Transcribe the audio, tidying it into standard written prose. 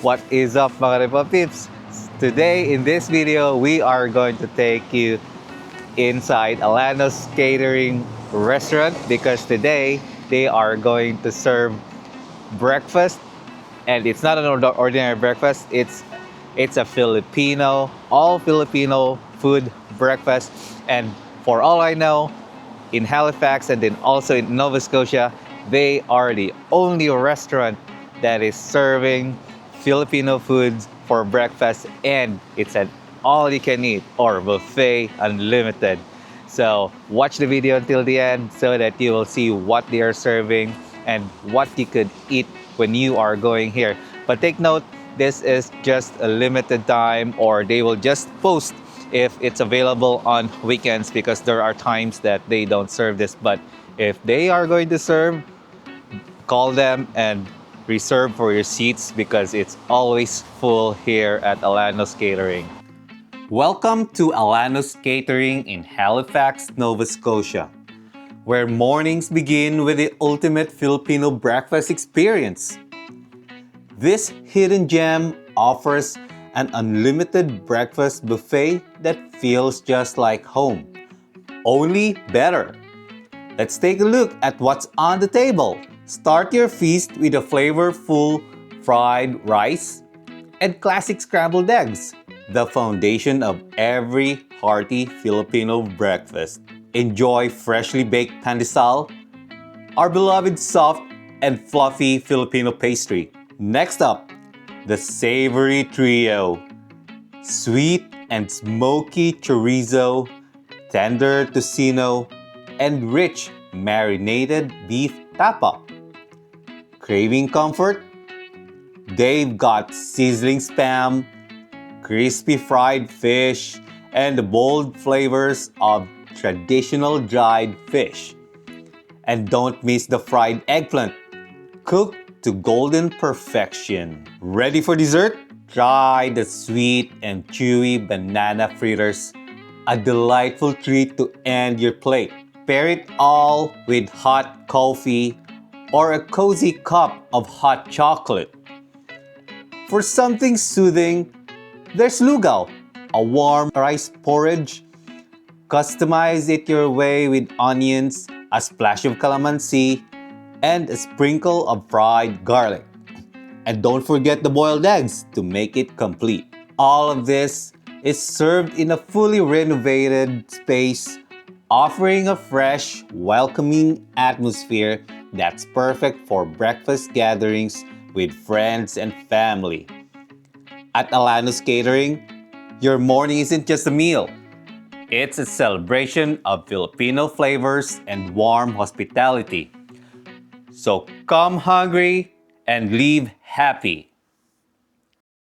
What is up mga Repa Pips? Today in this video, we are going to take you inside Allano's Catering restaurant because today they are going to serve breakfast, and it's not an ordinary breakfast. It's a Filipino, all Filipino food breakfast. And for all I know, in Halifax and then also in Nova Scotia, they are the only restaurant that is serving Filipino foods for breakfast, and it's an all-you-can-eat or buffet unlimited. So watch the video until the end so that you will see what they are serving and what you could eat when you are going here. But take note, this is just a limited time, or they will just post if it's available on weekends because there are times that they don't serve this. But if they are going to serve, call them and reserve for your seats because it's always full here at Allano's Catering. Welcome to Allano's Catering in Halifax, Nova Scotia, where mornings begin with the ultimate Filipino breakfast experience. This hidden gem offers an unlimited breakfast buffet that feels just like home, only better. Let's take a look at what's on the table. Start your feast with a flavorful fried rice and classic scrambled eggs, the foundation of every hearty Filipino breakfast. Enjoy freshly baked pandesal, our beloved soft and fluffy Filipino pastry. Next up, the savory trio. Sweet and smoky chorizo, tender tocino, and rich marinated beef tapa. Craving comfort? They've got sizzling spam, crispy fried fish, and the bold flavors of traditional dried fish. And don't miss the fried eggplant, cooked to golden perfection. Ready for dessert? Try the sweet and chewy banana fritters, a delightful treat to end your plate. Pair it all with hot coffee or a cozy cup of hot chocolate. For something soothing, there's lugaw, a warm rice porridge. Customize it your way with onions, a splash of calamansi, and a sprinkle of fried garlic. And don't forget the boiled eggs to make it complete. All of this is served in a fully renovated space, offering a fresh, welcoming atmosphere that's perfect for breakfast gatherings with friends and family. At Allano's Catering, your morning isn't just a meal. It's a celebration of Filipino flavors and warm hospitality. So come hungry and leave happy.